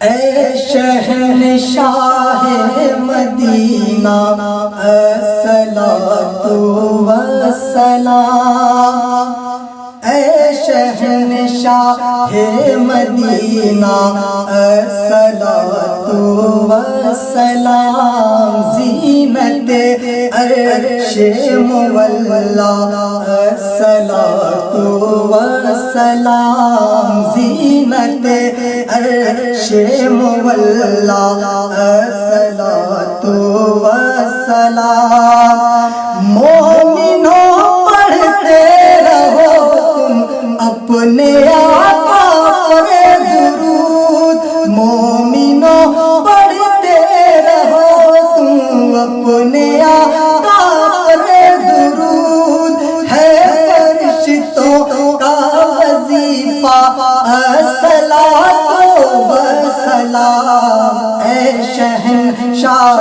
اے شہنشاہ مدینہ الصلاۃ والسلام، اے شہنشاہ مدینہ الصلاۃ والسلام، زینت عرش مولا الصلاۃ والسلام، زینت عرش مولا الصلاۃ والسلام۔ مومنوں پڑھتے رہو تم اپنے آقا پر درود، مومنوں پڑھتے رہو تم اپنے آقا پر درود، ہے فرشتوں کا وظیفہ الصلاۃ والسلام، اے شہنشاہ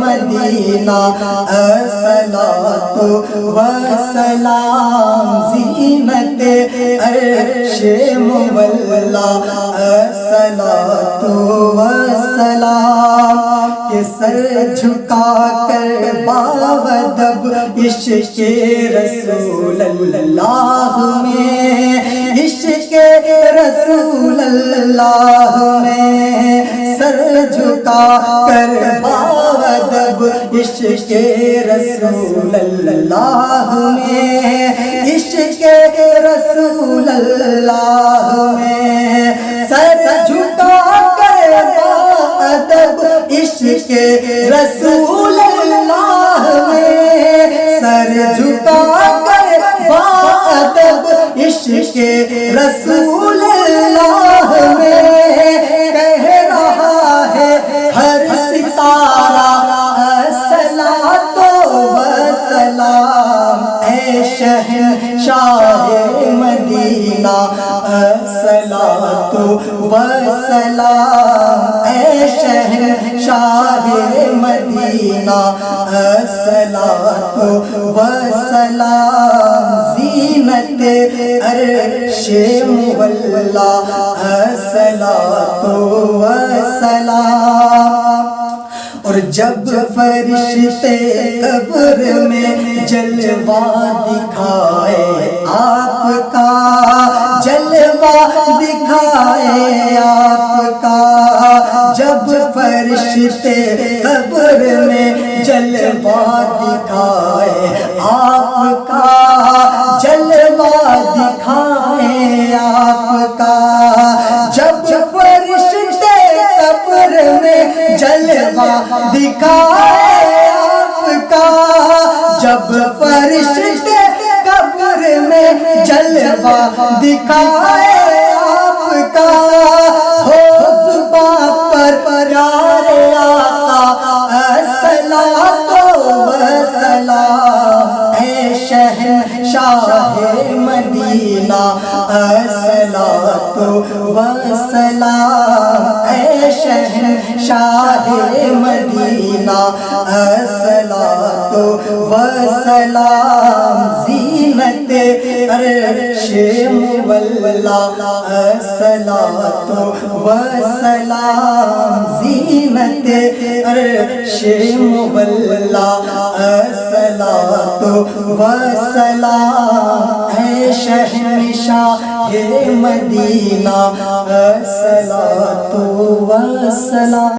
مدینہ الصلاۃ والسلام، زینت عرش مولا الصلاۃ والسلام۔ کہ سر جھکا کر باادب عشق رسول اللہ میں، عشق رسول اللہ میں، سر جھکا کر باادب عشق رسول اللہ میں، عشق رسول اللہ میں، سر جھکا کر باادب عشق رسول اللہ میں، سر جھکا کر باادب عشق رسول اللہ میں، کہہ رہا ہے ہر ستارہ الصلاۃ والسلام، اے شہنشاہ مدینہ الصلاۃ والسلام، اے شہنشاہ مدینہ الصلاۃ والسلام، زینت عرش مولا الصلاۃ والسلام۔ اور جب فرشتے قبر میں جلوہ دکھائے آپ کا، جلوہ دکھائے آپ کا، جب فرشتے قبر میں جلوہ دکھائے آپ کا، جلوہ دکھائے آپ کا، جب فرشتے قبر میں جلوہ دکھائے آپ کا، جب فرشتے قبر میں جلوہ دکھائے آپ کا، ہو زباں پر پیارے آقا الصلاۃ والسلام، اے شہنشاہ مدینہ الصلاۃ والسلام، اے شہنشاہ مدینہ الصلاۃ والسلام، زینت عرش مولا الصلاۃ والسلام، زینت عرش مولا الصلاۃ والسلام، اے شہنشاہ مدینہ الصلاۃ والسلام۔